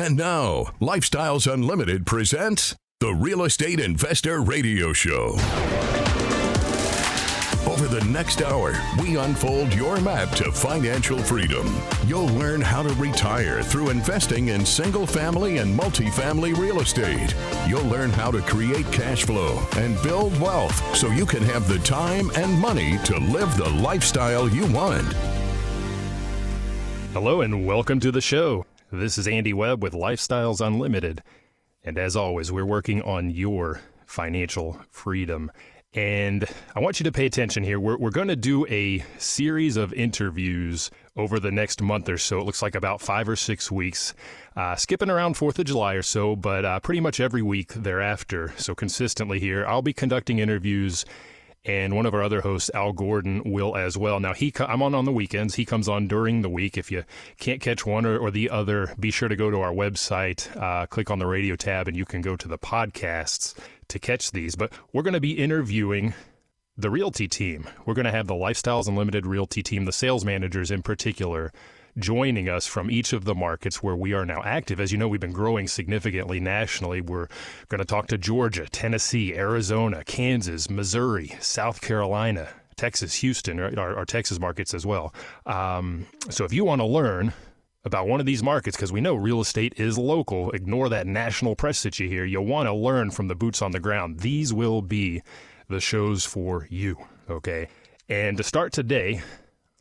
And now, Lifestyles Unlimited presents the Real Estate Investor Radio Show. Over the next hour, we unfold your map to financial freedom. You'll learn how to retire through investing in single-family and multifamily real estate. You'll learn how to create cash flow and build wealth so you can have the time and money to live the lifestyle you want. Hello and welcome to the show. This is Andy Webb with Lifestyles Unlimited. And as always, we're working on your financial freedom. And I want you to pay attention here. We're going to do a series of interviews over the next month or so. It looks like about 5 or 6 weeks, skipping around 4th of July or so, but pretty much every week thereafter. So consistently here, I'll be conducting interviews, and one of our other hosts, Al Gordon, will as well. Now, I'm on the weekends. He comes on during the week. If you can't catch one or the other, be sure to go to our website, click on the radio tab, and you can go to the podcasts to catch these. But we're going to be interviewing the Realty team. We're going to have the Lifestyles Unlimited Realty team, the sales managers in particular, joining us from each of the markets where we are now active. As you know, we've been growing significantly nationally. We're going to talk to Georgia, Tennessee, Arizona, Kansas, Missouri, South Carolina, Texas, Houston, our Texas markets as well. So if you want to learn about one of these markets, because we know real estate is local, ignore that national press that you hear. You'll want to learn from the boots on the ground. These will be the shows for you, okay? And to start today,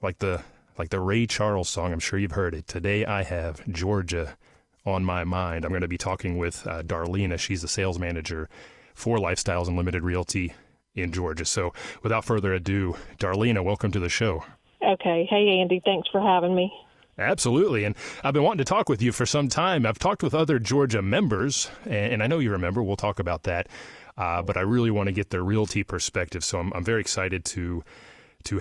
like the Ray Charles song, I'm sure you've heard it. Today I have Georgia on my mind. I'm going to be talking with Darlena. She's the sales manager for Lifestyles Unlimited Realty in Georgia. So without further ado, Darlena, welcome to the show. Okay. Hey, Andy. Thanks for having me. Absolutely. And I've been wanting to talk with you for some time. I've talked with other Georgia members, and I know you remember. We'll talk about that. But I really want to get their realty perspective. So I'm very excited to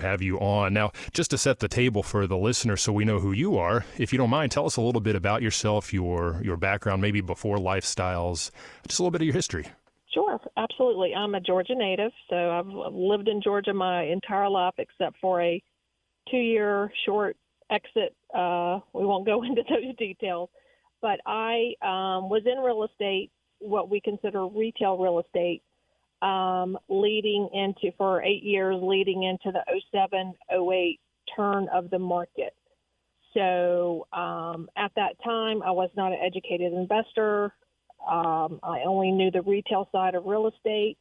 have you on. Now, just to set the table for the listener so we know who you are, if you don't mind, tell us a little bit about yourself, your background, maybe before Lifestyles, just a little bit of your history. Sure, absolutely. I'm a Georgia native, so I've lived in Georgia my entire life except for a 2-year short exit. We won't go into those details, but I was in real estate, what we consider retail real estate, for 8 years, leading into the 07-08 turn of the market. So at that time, I was not an educated investor. I only knew the retail side of real estate,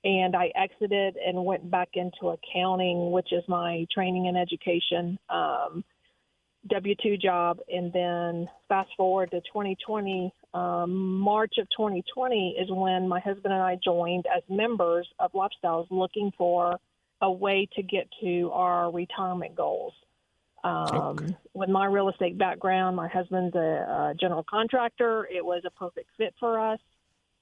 and I exited and went back into accounting, which is my training and education W-2 job. And then fast forward to 2020, March of 2020 is when my husband and I joined as members of Lifestyles, looking for a way to get to our retirement goals. Okay. With my real estate background, my husband's a general contractor. It was a perfect fit for us.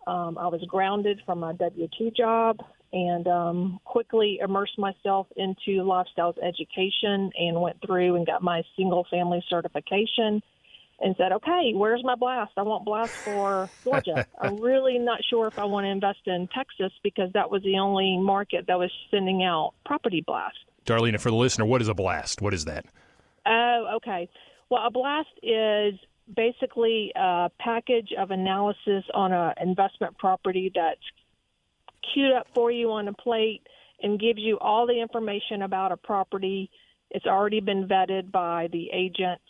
I was grounded from a W-2 job and quickly immersed myself into Lifestyles education and went through and got my single family certification and said, okay, where's my blast? I want blast for Georgia. I'm really not sure if I want to invest in Texas because that was the only market that was sending out property blast. Darlena, for the listener, what is a blast? What is that? Oh, okay. Well, a blast is basically a package of analysis on an investment property that's queued up for you on a plate and gives you all the information about a property. It's already been vetted by the agent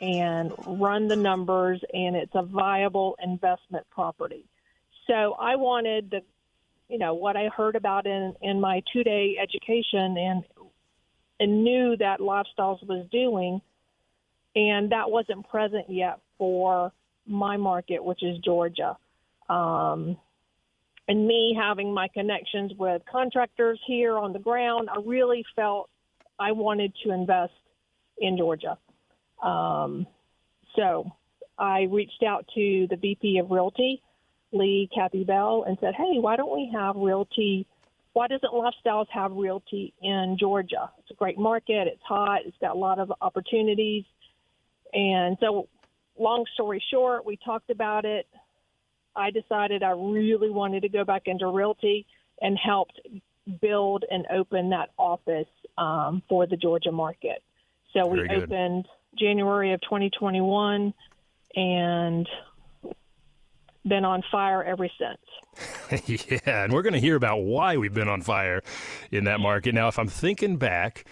and run the numbers, and it's a viable investment property. So I wanted what I heard about in my 2-day education and knew that Lifestyles was doing, and that wasn't present yet for my market, which is Georgia. And me having my connections with contractors here on the ground, I really felt I wanted to invest in Georgia. So I reached out to the VP of Realty, Kathy Bell, and said, hey, why don't we have Realty? Why doesn't Lifestyles have Realty in Georgia? It's a great market. It's hot. It's got a lot of opportunities. And so long story short, we talked about it. I decided I really wanted to go back into Realty and helped build and open that office for the Georgia market. So we opened January of 2021, and been on fire ever since. Yeah, and we're going to hear about why we've been on fire in that market. Now, if I'm thinking back,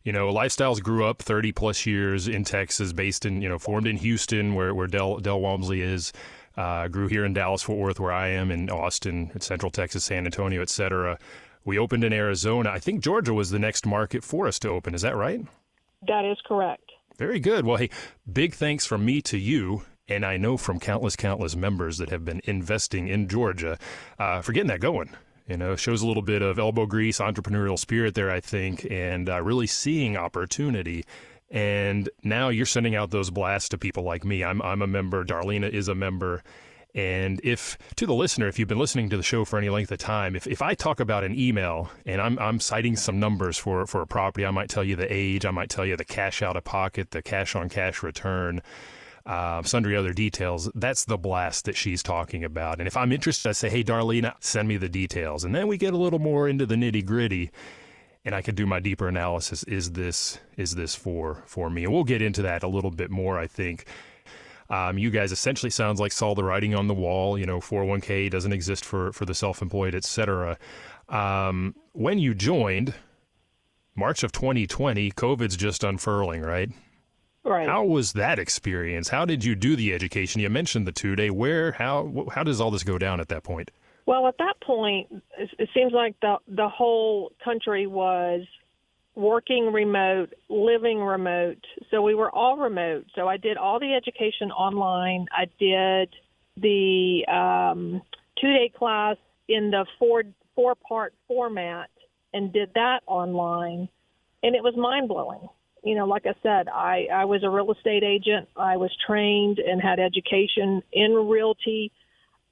Lifestyles grew up 30 plus years in Texas, formed in Houston, where Del Walmsley is, grew here in Dallas, Fort Worth, where I am, in Austin, Central Texas, San Antonio, et cetera. We opened in Arizona. I think Georgia was the next market for us to open. Is that right? That is correct. Very good. Well, hey, big thanks from me to you. And I know from countless members that have been investing in Georgia for getting that going. Shows a little bit of elbow grease, entrepreneurial spirit there, I think, and really seeing opportunity. And now you're sending out those blasts to people like me. I'm a member. Darlena is a member. And to the listener, if you've been listening to the show for any length of time, if I talk about an email and I'm citing some numbers for a property, I might tell you the age, I might tell you the cash out of pocket, the cash on cash return, sundry other details. That's the blast that she's talking about. And if I'm interested, I say, hey, Darlena, send me the details. And then we get a little more into the nitty gritty and I can do my deeper analysis. Is this for me? And we'll get into that a little bit more, I think. You guys essentially sounds like saw the writing on the wall. 401k doesn't exist for the self-employed, et cetera. When you joined, March of 2020, COVID's just unfurling, right? Right. How was that experience? How did you do the education? You mentioned the 2-day. How does all this go down at that point? Well, at that point, it seems like the whole country was working remote, living remote. So we were all remote. So I did all the education online. I did the 2-day class in the four-part format and did that online. And it was mind-blowing. Like I said, I was a real estate agent. I was trained and had education in realty.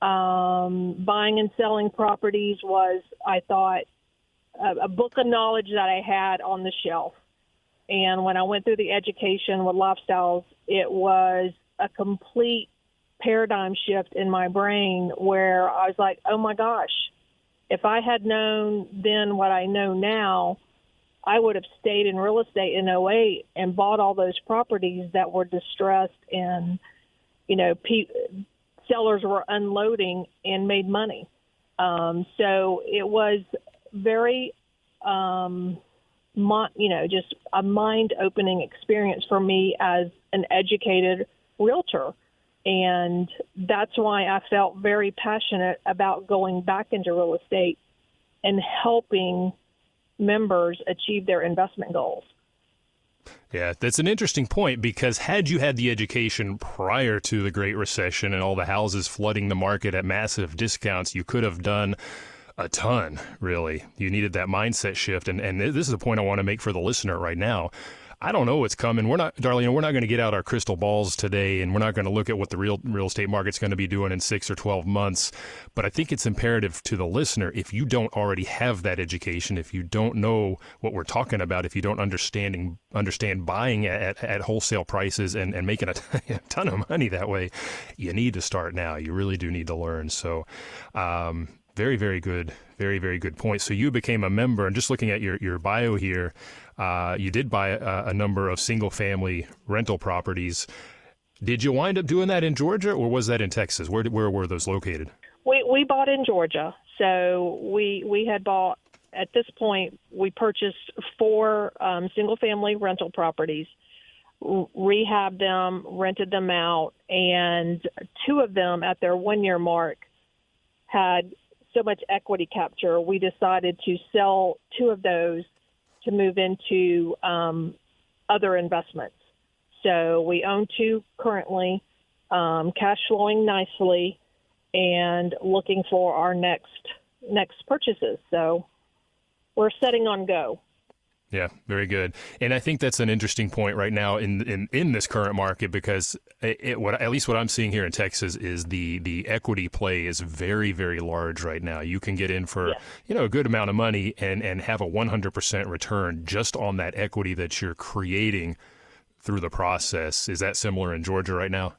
Buying and selling properties was, I thought, a book of knowledge that I had on the shelf. And when I went through the education with Lifestyles, it was a complete paradigm shift in my brain where I was like, oh my gosh, if I had known then what I know now, I would have stayed in real estate in '08 and bought all those properties that were distressed and, sellers were unloading and made money. So it was very, just a mind-opening experience for me as an educated realtor. And that's why I felt very passionate about going back into real estate and helping members achieve their investment goals. Yeah, that's an interesting point, because had you had the education prior to the Great Recession and all the houses flooding the market at massive discounts, you could have done a ton, really. You needed that mindset shift. And this is a point I want to make for the listener right now. I don't know what's coming. Darlene, we're not going to get out our crystal balls today, and we're not going to look at what the real estate market's going to be doing in 6 or 12 months. But I think it's imperative to the listener, if you don't already have that education, if you don't know what we're talking about, if you don't understand buying at wholesale prices and making a ton of money that way, you need to start now. You really do need to learn. So, very, very good. Very, very good point. So you became a member, and just looking at your bio here, you did buy a number of single-family rental properties. Did you wind up doing that in Georgia, or was that in Texas? Where were those located? We bought in Georgia. So we had bought, at this point, we purchased 4 single-family rental properties, rehabbed them, rented them out, and 2 of them at their 1-year mark had so much equity capture, we decided to sell 2 of those to move into other investments. So we own 2 currently, cash flowing nicely, and looking for our next purchases. So we're setting on go. Yeah, very good. And I think that's an interesting point right now in this current market, because at least what I'm seeing here in Texas is the equity play is very, very large right now. You can get in for, a good amount of money and have a 100% return just on that equity that you're creating through the process. Is that similar in Georgia right now?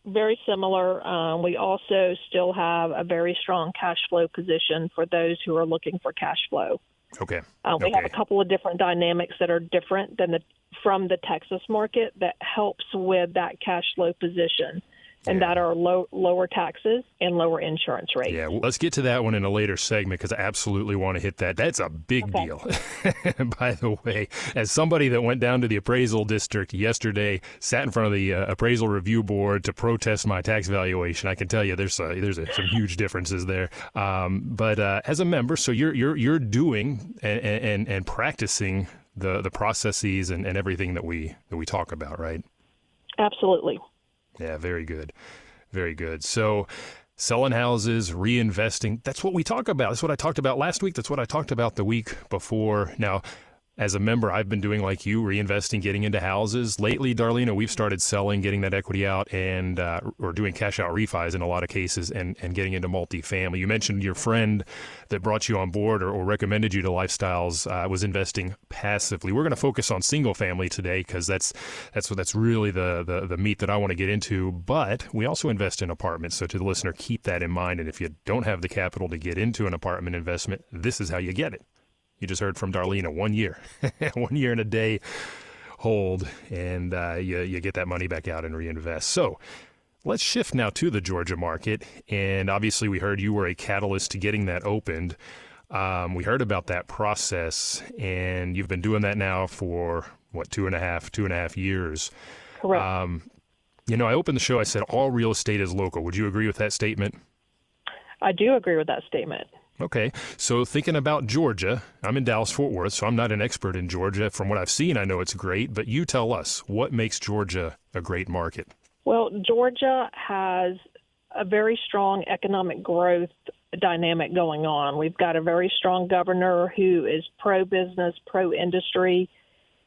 Very similar. We also still have a very strong cash flow position for those who are looking for cash flow. Okay. We have a couple of different dynamics that are different from the Texas market that helps with that cash flow position. and that are lower taxes and lower insurance rates. Yeah, well, let's get to that one in a later segment because I absolutely want to hit that. That's a big deal. By the way, as somebody that went down to the appraisal district yesterday, sat in front of the appraisal review board to protest my tax valuation, I can tell you there's some huge differences there. But as a member, so you're doing and practicing the processes and everything that we talk about, right? Absolutely. Yeah, very good. Very good. So selling houses, reinvesting, that's what we talk about. That's what I talked about last week. That's what I talked about the week before. Now, as a member, I've been doing like you, reinvesting, getting into houses. Lately, Darlena, we've started selling, getting that equity out, and or doing cash out refis in a lot of cases, and getting into multifamily. You mentioned your friend that brought you on board or recommended you to Lifestyles was investing passively. We're going to focus on single family today because that's really the meat that I want to get into. But we also invest in apartments. So to the listener, keep that in mind. And if you don't have the capital to get into an apartment investment, this is how you get it. You just heard from Darlena, 1 year, 1 year and a day hold, and you get that money back out and reinvest. So let's shift now to the Georgia market. And obviously we heard you were a catalyst to getting that opened. We heard about that process, and you've been doing that now for, two and a half years. Correct. I opened the show, I said all real estate is local. Would you agree with that statement? I do agree with that statement. Okay, so thinking about Georgia, I'm in Dallas-Fort Worth, so I'm not an expert in Georgia. From what I've seen, I know it's great, but you tell us, what makes Georgia a great market? Well, Georgia has a very strong economic growth dynamic going on. We've got a very strong governor who is pro-business, pro-industry,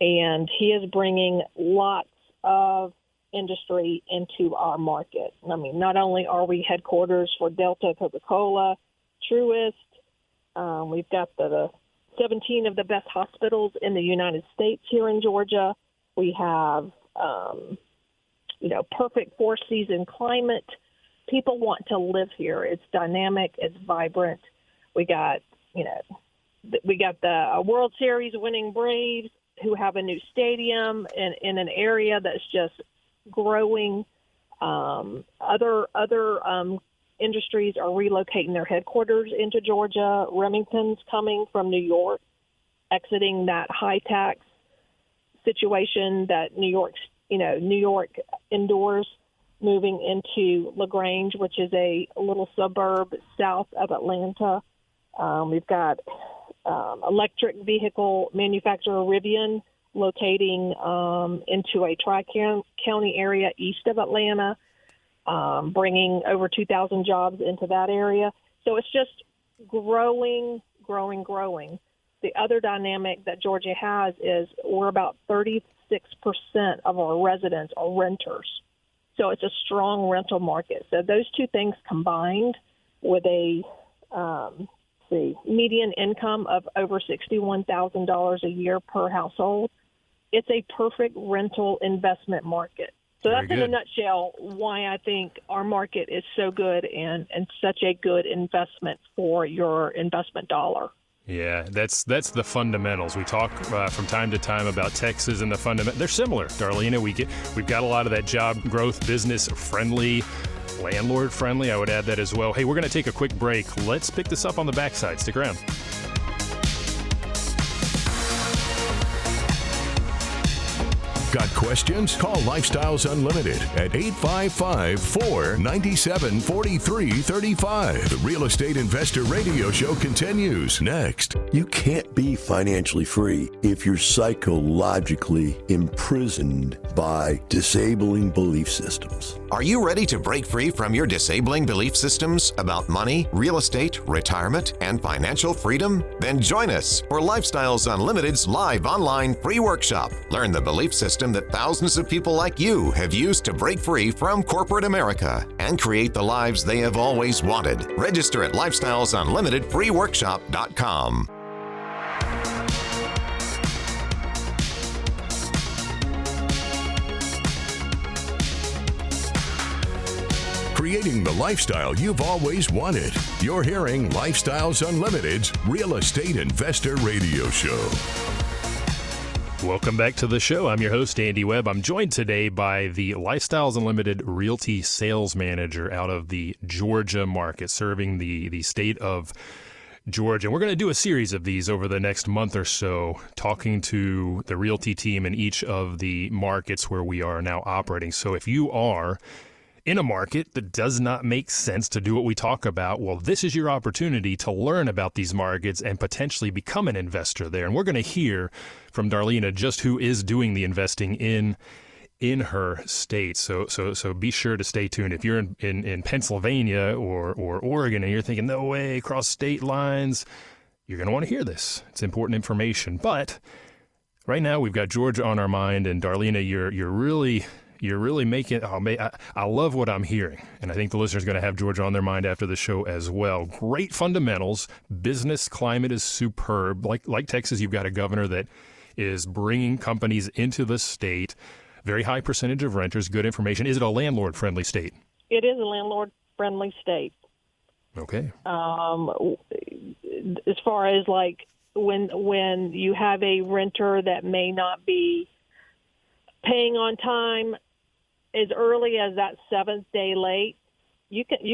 and he is bringing lots of industry into our market. I mean, not only are we headquarters for Delta, Coca-Cola, Truist. We've got the 17 of the best hospitals in the United States here in Georgia. We have, perfect four-season climate. People want to live here. It's dynamic. It's vibrant. We got the World Series winning Braves who have a new stadium in an area that's just growing. Other industries are relocating their headquarters into Georgia. Remington's coming from New York, exiting that high tax situation that New York endures, moving into LaGrange, which is a little suburb south of Atlanta. We've got electric vehicle manufacturer Rivian locating into a tri-county area east of Atlanta. Bringing over 2,000 jobs into that area. So it's just growing. The other dynamic that Georgia has is we're about 36% of our residents are renters. So it's a strong rental market. So those two things combined with a median income of over $61,000 a year per household, it's a perfect rental investment market. So that's in a nutshell why I think our market is so good and such a good investment for your investment dollar. Yeah, that's the fundamentals. We talk from time to time about Texas and the fundamentals. They're similar, Darlena. We've got a lot of that job growth, business friendly, landlord friendly. I would add that as well. Hey, we're going to take a quick break. Let's pick this up on the backside. Stick around. Got questions? Call Lifestyles Unlimited at 855-497-4335. The Real Estate Investor Radio Show continues next. You can't be financially free if you're psychologically imprisoned by disabling belief systems. Are you ready to break free from your disabling belief systems about money, real estate, retirement, and financial freedom? Then join us for Lifestyles Unlimited's live online free workshop. Learn the belief system that thousands of people like you have used to break free from corporate America and create the lives they have always wanted. Register at lifestylesunlimitedfreeworkshop.com. Creating the lifestyle you've always wanted. You're hearing Lifestyles Unlimited's Real Estate Investor Radio Show. Welcome back to the show. I'm your host, Andy Webb. I'm joined today by the Lifestyles Unlimited Realty Sales Manager out of the Georgia market, serving the state of Georgia. And we're going to do a series of these over the next month or so, talking to the Realty team in each of the markets where we are now operating. So if you are in a market that does not make sense to do what we talk about, well, this is your opportunity to learn about these markets and potentially become an investor there. And we're going to hear from Darlena just who is doing the investing in her state. So be sure to stay tuned. If you're in Pennsylvania or Oregon and you're thinking, no way, cross state lines, you're going to want to hear this. It's important information. But right now we've got Georgia on our mind, and Darlena, you're really making, I love what I'm hearing. And I think the listeners are going to have Georgia on their mind after the show as well. Great fundamentals. Business climate is superb. Like Texas, you've got a governor that is bringing companies into the state. Very high percentage of renters, good information. Is it a landlord-friendly state? It is a landlord-friendly state. Okay. As far as like when you have a renter that may not be paying on time as early as that 7th day late, you can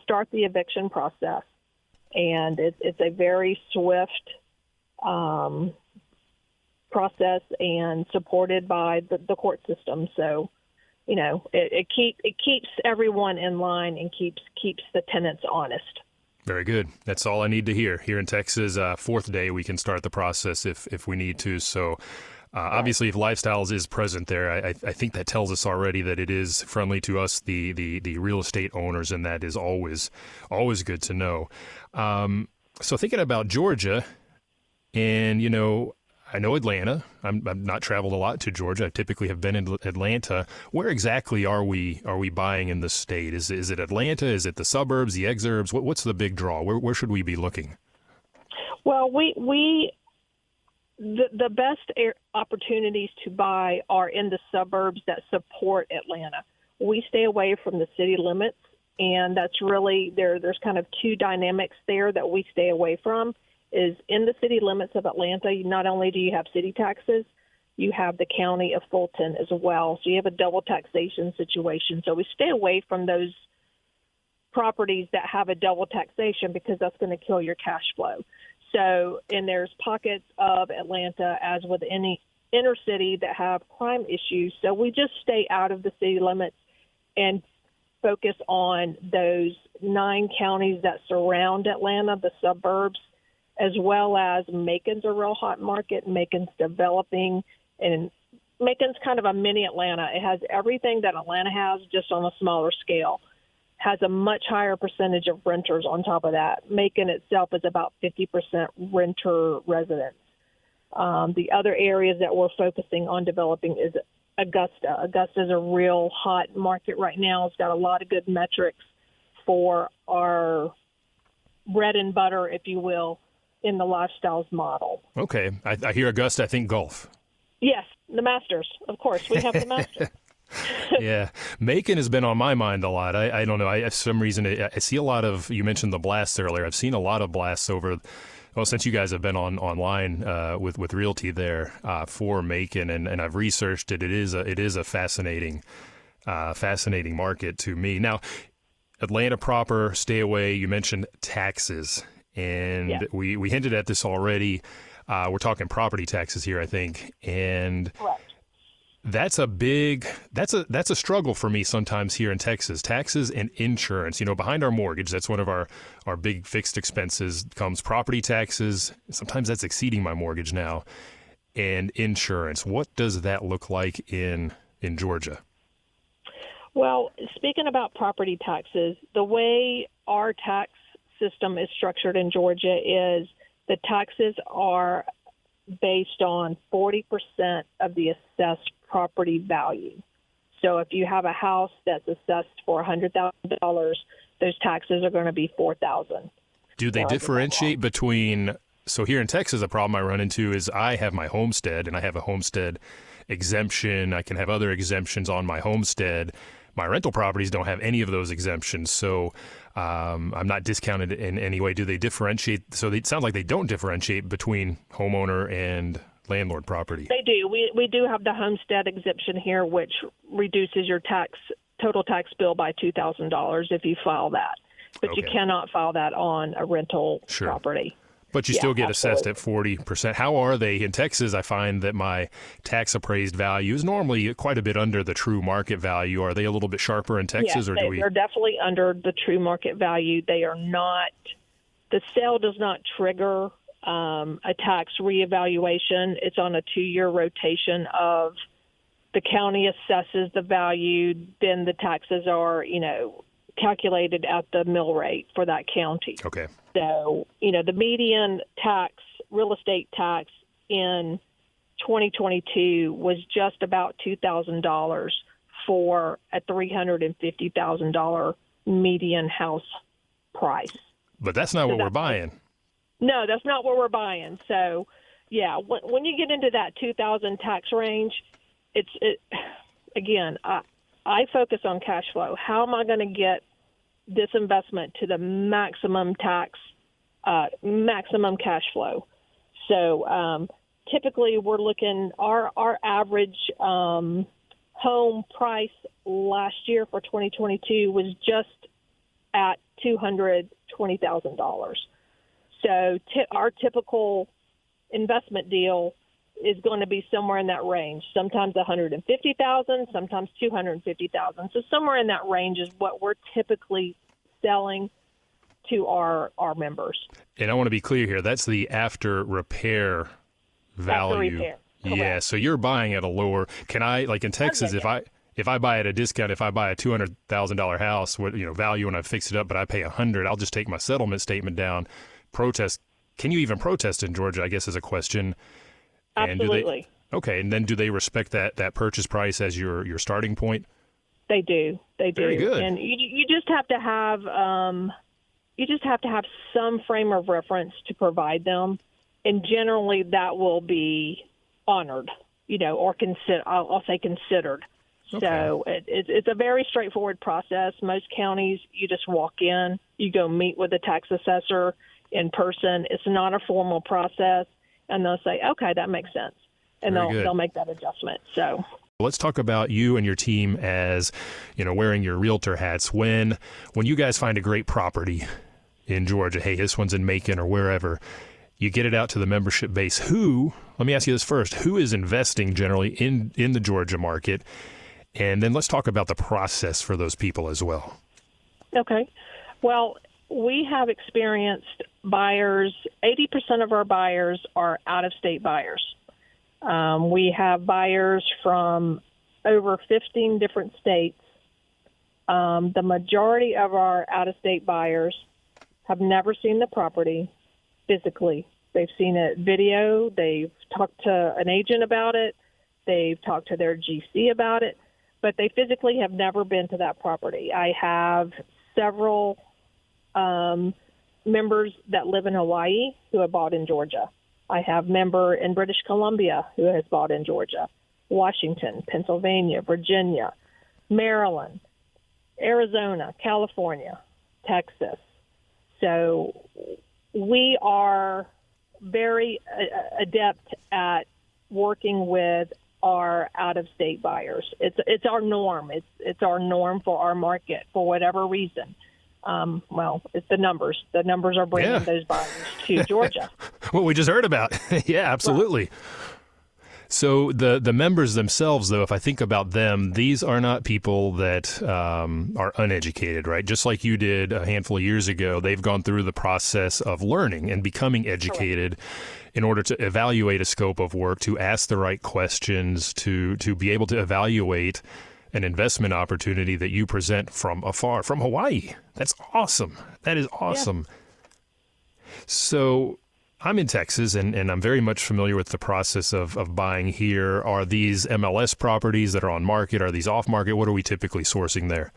start the eviction process, and it's a very swift process and supported by the court system. So, it keeps everyone in line and keeps the tenants honest. Very good. That's all I need to hear. Here in Texas, 4th day, we can start the process if we need to. So obviously, if Lifestyles is present there, I think that tells us already that it is friendly to us, the real estate owners, and that is always good to know. So thinking about Georgia, and, I know Atlanta. I'm not traveled a lot to Georgia. I typically have been in Atlanta. Where exactly are we buying in the state? Is it Atlanta? Is it the suburbs, the exurbs? What's the big draw? Where should we be looking? Well, the best opportunities to buy are in the suburbs that support Atlanta. We stay away from the city limits, and that's really there's kind of two dynamics there that we stay away from. Is in the city limits of Atlanta, not only do you have city taxes, you have the county of Fulton as well. So you have a double taxation situation. So we stay away from those properties that have a double taxation because that's going to kill your cash flow. So, and there's pockets of Atlanta, as with any inner city, that have crime issues. So we just stay out of the city limits and focus on those 9 counties that surround Atlanta, the suburbs, as well as Macon's a real hot market. Macon's developing, and Macon's kind of a mini Atlanta. It has everything that Atlanta has, just on a smaller scale. Has a much higher percentage of renters on top of that. Macon itself is about 50% renter residents. The other areas that we're focusing on developing is Augusta. Augusta is a real hot market right now. It's got a lot of good metrics for our bread and butter, if you will, in the Lifestyles model. Okay. I hear Augusta, I think golf. Yes, the Masters. Of course, we have the Masters. Yeah. Macon has been on my mind a lot. I don't know. For some reason, I see a lot of, you mentioned the blasts earlier. I've seen a lot of blasts since you guys have been online with Realty there for Macon, and I've researched it. It is a fascinating market to me. Now, Atlanta proper, stay away. You mentioned taxes. And we hinted at this already. We're talking property taxes here, I think, and correct. That's a struggle for me sometimes here in Texas. Taxes and insurance. Behind our mortgage, that's one of our big fixed expenses, comes property taxes. Sometimes that's exceeding my mortgage now, and insurance. What does that look like in Georgia? Well, speaking about property taxes, the way our tax system is structured in Georgia is the taxes are based on 40% of the assessed property value. So if you have a house that's assessed for $100,000, those taxes are going to be $4,000. Do they differentiate between? So here in Texas, the problem I run into is I have my homestead, and I have a homestead exemption. I can have other exemptions on my homestead. My rental properties don't have any of those exemptions, so I'm not discounted in any way. Do they differentiate? So it sounds like they don't differentiate between homeowner and landlord property. They do. We do have the homestead exemption here, which reduces your total tax bill by $2,000 if you file that. But you cannot file that on a rental property. But you still get assessed at 40%. How are they in Texas? I find that my tax appraised value is normally quite a bit under the true market value. Are they a little bit sharper in Texas? Yes, they're definitely under the true market value. They are not. The sale does not trigger a tax reevaluation. It's on a 2-year rotation of the county assesses the value, then the taxes are, calculated at the mill rate for that county. Okay. So, the median real estate tax in 2022 was just about $2,000 for a $350,000 median house price. But that's not what we're buying. No, that's not what we're buying. So, yeah, when you get into that 2,000 tax range, again, I focus on cash flow. How am I going to get this investment to the maximum cash flow? So typically we're looking, our average home price last year for 2022 was just at $220,000. So our typical investment deal is going to be somewhere in that range. Sometimes $150,000, sometimes $250,000. So somewhere in that range is what we're typically selling to our members. And I want to be clear here. That's the after repair value. After repair. Yeah. So you're buying at a lower. Can I, like in Texas, if I buy at a discount, if I buy a $200,000 house, value and I fix it up, but I pay $100,000, I'll just take my settlement statement down. Protest. Can you even protest in Georgia? I guess is a question. Absolutely. And then do they respect that purchase price as your starting point? They do. They do. Very good. And you just have to have some frame of reference to provide them, and generally that will be honored, or I'll say considered. Okay. So it's a very straightforward process. Most counties, you just walk in, you go meet with the tax assessor in person. It's not a formal process. And they'll say, okay, that makes sense. And they'll make that adjustment. So let's talk about you and your team as, wearing your realtor hats. When you guys find a great property in Georgia, hey, this one's in Macon or wherever, you get it out to the membership base. Let me ask you this first, who is investing generally in the Georgia market? And then let's talk about the process for those people as well. Okay. Well, we have experienced buyers. 80% of our buyers are out-of-state buyers. We have buyers from over 15 different states. The majority of our out-of-state buyers have never seen the property physically. They've seen it video. They've talked to an agent about it. They've talked to their GC about it, but they physically have never been to that property. I have several members that live in Hawaii who have bought in Georgia. I have a member in British Columbia who has bought in Georgia, Washington, Pennsylvania, Virginia, Maryland, Arizona, California, Texas. So we are very adept at working with our out-of-state buyers. It's our norm. It's our norm for our market for whatever reason. It's the numbers. The numbers are bringing those buyers to Georgia. What we just heard about. Yeah, absolutely. Right. So the members themselves, though, if I think about them, these are not people that are uneducated, right? Just like you did a handful of years ago, they've gone through the process of learning and becoming educated in order to evaluate a scope of work, to ask the right questions, to be able to evaluate an investment opportunity that you present from afar, from Hawaii. That's awesome. That is awesome. Yeah. So I'm in Texas, and I'm very much familiar with the process of buying here. Are these MLS properties that are on market? Are these off market? What are we typically sourcing there?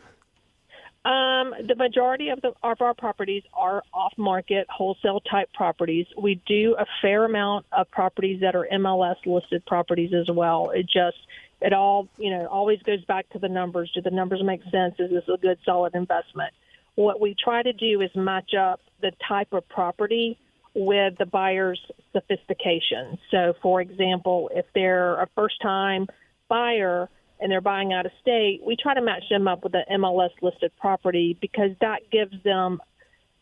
The majority of our properties are off-market, wholesale-type properties. We do a fair amount of properties that are MLS-listed properties as well. It all, always goes back to the numbers. Do the numbers make sense? Is this a good, solid investment? What we try to do is match up the type of property with the buyer's sophistication. So, for example, if they're a first-time buyer and they're buying out of state, we try to match them up with an MLS-listed property because that gives them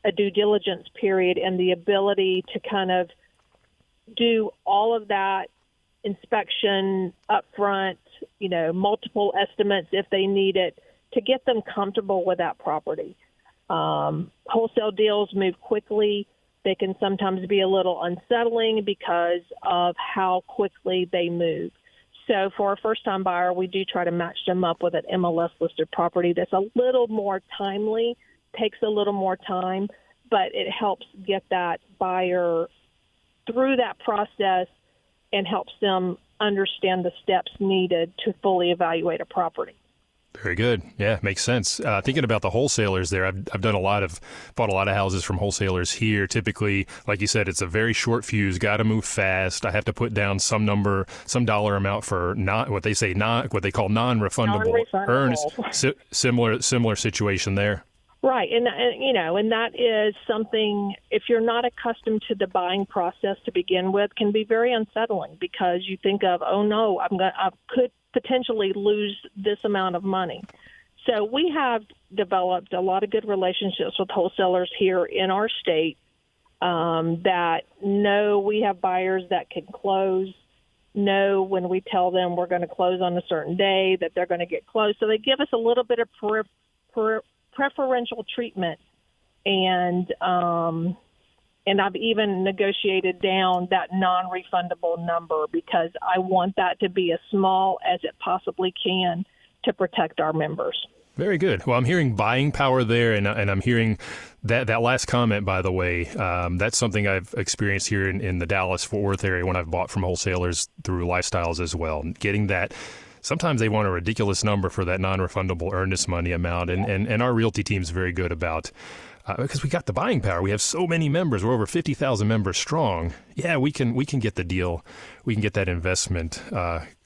a due diligence period and the ability to kind of do all of that inspection up front, multiple estimates if they need it, to get them comfortable with that property. Wholesale deals move quickly. They can sometimes be a little unsettling because of how quickly they move. So for a first-time buyer, we do try to match them up with an MLS-listed property that's a little more timely, takes a little more time, but it helps get that buyer through that process and helps them understand the steps needed to fully evaluate a property. Very good. Yeah, makes sense. Thinking about the wholesalers there, I've bought a lot of houses from wholesalers here. Typically, like you said, it's a very short fuse, got to move fast. I have to put down some dollar amount for what they call non-refundable earnings. Similar situation there. Right, and that is something, if you're not accustomed to the buying process to begin with, can be very unsettling because you think of, oh no, I could potentially lose this amount of money. So we have developed a lot of good relationships with wholesalers here in our state that know we have buyers that can close, know when we tell them we're going to close on a certain day that they're going to get closed. So they give us a little bit of preferential treatment, and I've even negotiated down that non-refundable number because I want that to be as small as it possibly can to protect our members. Very good. Well, I'm hearing buying power there, and I'm hearing that last comment, by the way, that's something I've experienced here in the Dallas-Fort Worth area when I've bought from wholesalers through Lifestyles as well. Getting that. Sometimes they want a ridiculous number for that non-refundable earnest money amount, and our Realty team's very good about because we got the buying power. We have so many members. We're over 50,000 members strong. Yeah, we can get the deal. We can get that investment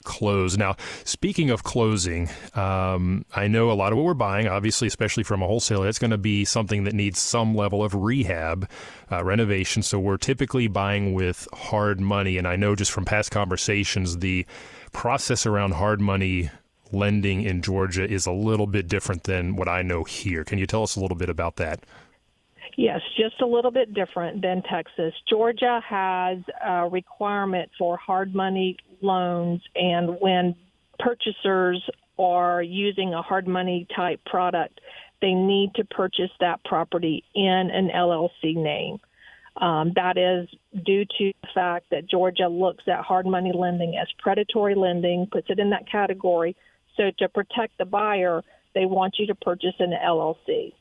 closed. Now, speaking of closing, I know a lot of what we're buying, obviously, especially from a wholesaler, it's going to be something that needs some level of rehab, renovation. So we're typically buying with hard money. And I know just from past conversations, the process around hard money lending in Georgia is a little bit different than what I know here. Can you tell us a little bit about that? Yes, just a little bit different than Texas. Georgia has a requirement for hard money loans, and when purchasers are using a hard money type product, they need to purchase that property in an LLC name. That is due to the fact that Georgia looks at hard money lending as predatory lending, puts it in that category. So to protect the buyer, they want you to purchase an LLC.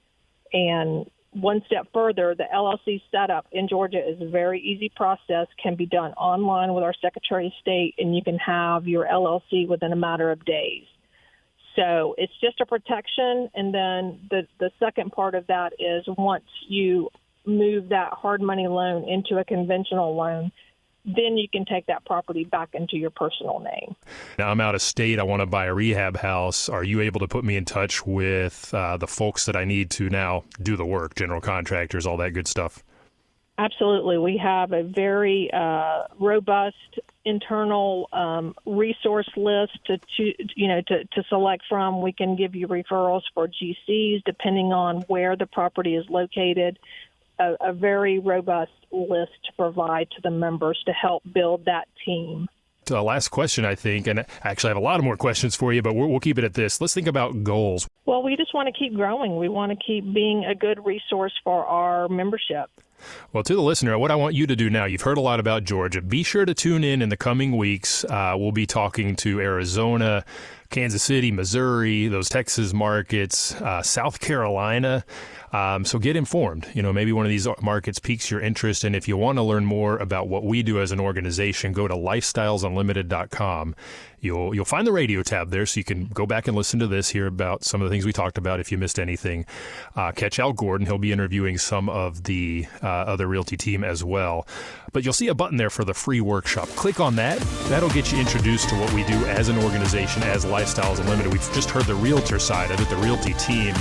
And one step further, the LLC setup in Georgia is a very easy process, can be done online with our Secretary of State, and you can have your LLC within a matter of days. So it's just a protection. And then the second part of that is once you move that hard money loan into a conventional loan, then you can take that property back into your personal name. Now, I'm out of state. I want to buy a rehab house. Are you able to put me in touch with the folks that I need to now do the work, general contractors, all that good stuff? Absolutely. We have a very robust internal resource list to select from. We can give you referrals for GCs depending on where the property is located. A very robust list to provide to the members to help build that team. Last question, I think, and I actually have a lot of more questions for you, but we'll keep it at this. Let's think about goals. Well, we just want to keep growing. We want to keep being a good resource for our membership. Well, to the listener, what I want you to do now, you've heard a lot about Georgia. Be sure to tune in the coming weeks. We'll be talking to Arizona, Kansas City, Missouri, those Texas markets, South Carolina. So get informed. Maybe one of these markets piques your interest. And if you want to learn more about what we do as an organization, go to lifestylesunlimited.com. You'll find the radio tab there, so you can go back and listen to this, hear about some of the things we talked about if you missed anything. Catch Al Gordon. He'll be interviewing some of the other Realty team as well. But you'll see a button there for the free workshop. Click on that. That'll get you introduced to what we do as an organization, as Lifestyles Unlimited. We've just heard the realtor side of it, the Realty team.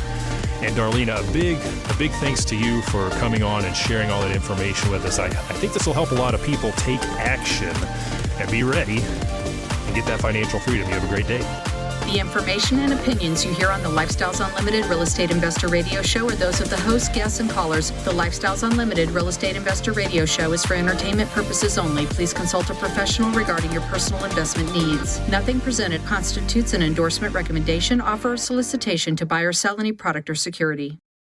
And Darlena, a big thanks to you for coming on and sharing all that information with us. I think this will help a lot of people take action and be ready and get that financial freedom. You have a great day. The information and opinions you hear on the Lifestyles Unlimited Real Estate Investor Radio Show are those of the host, guests, and callers. The Lifestyles Unlimited Real Estate Investor Radio Show is for entertainment purposes only. Please consult a professional regarding your personal investment needs. Nothing presented constitutes an endorsement, recommendation, offer, or solicitation to buy or sell any product or security.